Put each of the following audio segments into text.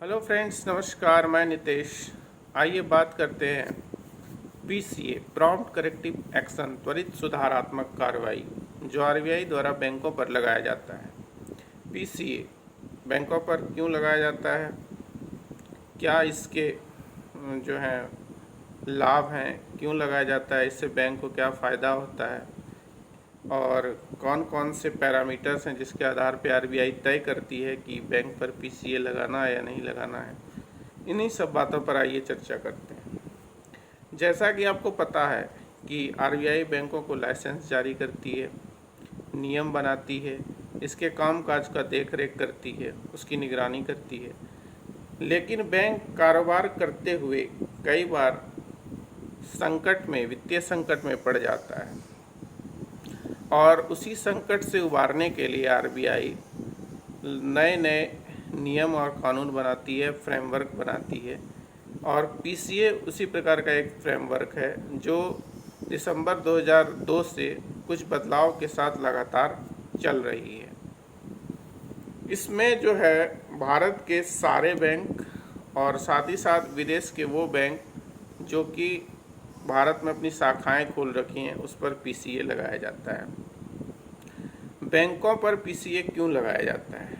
Hello friends, नमस्कार। मैं नितेश। आइए बात करते हैं पीसीए प्रॉम्प्ट करेक्टिव एक्शन, त्वरित सुधारात्मक कार्रवाई, जो आरबीआई द्वारा बैंकों पर लगाया जाता है। पीसीए बैंकों पर क्यों लगाया जाता है, क्या इसके जो हैं लाभ हैं, क्यों लगाया जाता है, इससे बैंक को क्या फ़ायदा होता है और कौन कौन से पैरामीटर्स हैं जिसके आधार पर आरबीआई तय करती है कि बैंक पर पीसीए लगाना है या नहीं लगाना है। इन्हीं सब बातों पर आइए चर्चा करते हैं। जैसा कि आपको पता है कि आरबीआई बैंकों को लाइसेंस जारी करती है, नियम बनाती है, इसके कामकाज का देखरेख करती है, उसकी निगरानी करती है। लेकिन बैंक कारोबार करते हुए कई बार संकट में, वित्तीय संकट में पड़ जाता है और उसी संकट से उबारने के लिए आरबीआई नए नए नियम और कानून बनाती है, फ्रेमवर्क बनाती है। और पीसीए उसी प्रकार का एक फ्रेमवर्क है जो दिसंबर 2002 से कुछ बदलाव के साथ लगातार चल रही है। इसमें जो है भारत के सारे बैंक और साथ ही साथ विदेश के वो बैंक जो कि भारत में अपनी शाखाएं खोल रखी हैं, उस पर पीसीए लगाया जाता है। बैंकों पर पीसीए क्यों लगाया जाता है?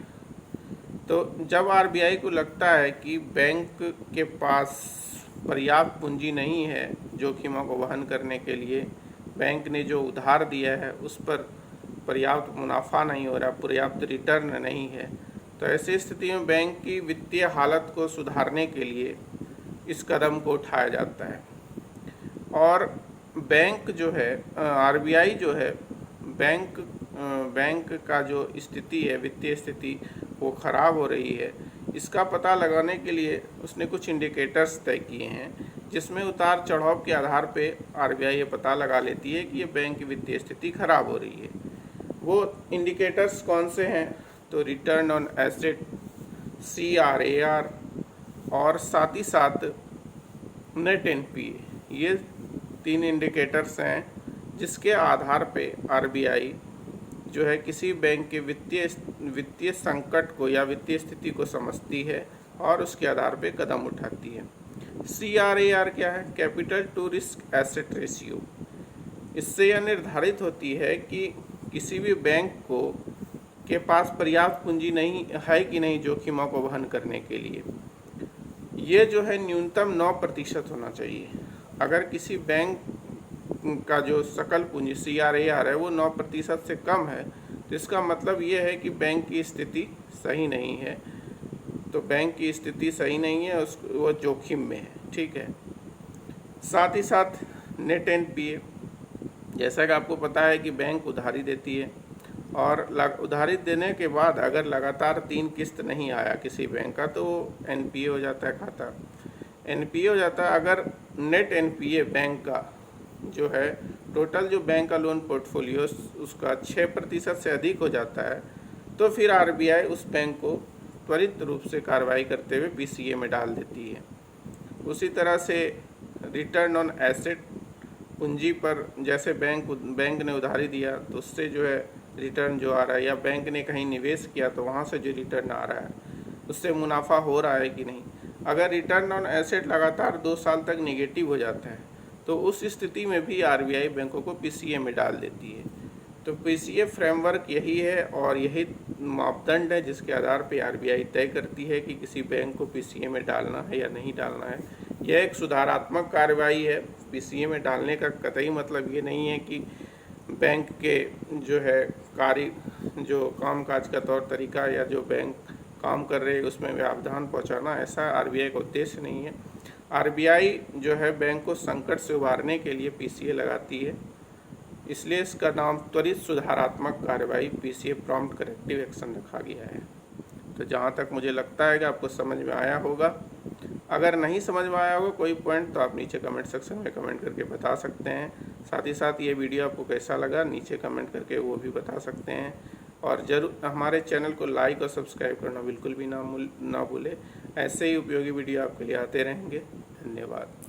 तो जब आरबीआई को लगता है कि बैंक के पास पर्याप्त पूंजी नहीं है जोखिमों को वहन करने के लिए, बैंक ने जो उधार दिया है उस पर पर्याप्त मुनाफा नहीं हो रहा, पर्याप्त रिटर्न नहीं है, तो ऐसी स्थिति में बैंक की वित्तीय हालत को सुधारने के लिए इस कदम को उठाया जाता है। और बैंक जो है, आरबीआई जो है, बैंक का जो स्थिति है, वित्तीय स्थिति वो ख़राब हो रही है, इसका पता लगाने के लिए उसने कुछ इंडिकेटर्स तय किए हैं, जिसमें उतार चढ़ाव के आधार पे आरबीआई ये पता लगा लेती है कि ये बैंक की वित्तीय स्थिति खराब हो रही है। वो इंडिकेटर्स कौन से हैं? तो रिटर्न ऑन एसेट, CRAR और साथ ही साथ नेट एनपीए, ये 3 इंडिकेटर्स हैं जिसके आधार पे आरबीआई जो है किसी बैंक के वित्तीय संकट को या वित्तीय स्थिति को समझती है और उसके आधार पे कदम उठाती है। CRAR क्या है? Capital to risk asset ratio. इससे यह निर्धारित होती है कि किसी भी बैंक को के पास पर्याप्त पूंजी नहीं है कि नहीं जोखिमों को वहन करने के लिए। ये जो है न्यूनतम 9% होना चाहिए। अगर किसी बैंक का जो सकल पूंजी CRAR है वो 9% से कम है, तो इसका मतलब ये है कि बैंक की स्थिति सही नहीं है। तो बैंक की स्थिति सही नहीं है, वो जोखिम में है। ठीक है। साथ ही साथ नेट एनपीए, जैसा कि आपको पता है कि बैंक उधारी देती है और उधारी देने के बाद अगर लगातार 3 किस्त नहीं आया किसी बैंक का, तो एनपीए हो जाता है खाता, एनपीए हो जाता है। अगर नेट एनपीए बैंक का जो है, टोटल जो बैंक का लोन पोर्टफोलियो उसका 6% से अधिक हो जाता है, तो फिर आरबीआई उस बैंक को त्वरित रूप से कार्रवाई करते हुए पीसीए में डाल देती है। उसी तरह से रिटर्न ऑन एसेट, पूंजी पर जैसे बैंक ने उधारी दिया तो उससे जो है रिटर्न जो आ रहा है, या बैंक ने कहीं निवेश किया तो वहाँ से जो रिटर्न आ रहा है उससे मुनाफा हो रहा है कि नहीं। अगर रिटर्न ऑन एसेट लगातार 2 साल तक निगेटिव हो जाता है तो उस स्थिति में भी आरबीआई बैंकों को पीसीए में डाल देती है। तो पीसीए फ्रेमवर्क यही है और यही मापदंड है जिसके आधार पर आरबीआई तय करती है कि किसी बैंक को पीसीए में डालना है या नहीं डालना है। यह एक सुधारात्मक कार्रवाई है। पीसीए में डालने का कतई मतलब ये नहीं है कि बैंक के जो है कार्य, जो कामकाज का तौर तरीका या जो बैंक काम कर रहे हैं उसमें व्यवधान पहुंचाना, ऐसा आरबीआई का उद्देश्य नहीं है। आरबीआई जो है बैंक को संकट से उबारने के लिए पीसीए लगाती है, इसलिए इसका नाम त्वरित सुधारात्मक कार्रवाई पीसीए प्रॉम्प्ट करेक्टिव एक्शन रखा गया है। तो जहाँ तक मुझे लगता है कि आपको समझ में आया होगा। अगर नहीं समझ में आया होगा कोई पॉइंट, तो आप नीचे कमेंट सेक्शन में कमेंट करके बता सकते हैं। साथ ही साथ ये वीडियो आपको कैसा लगा नीचे कमेंट करके वो भी बता सकते हैं। और ज़रूर हमारे चैनल को लाइक और सब्सक्राइब करना बिल्कुल भी ना भूलें। ऐसे ही उपयोगी वीडियो आपके लिए आते रहेंगे। धन्यवाद।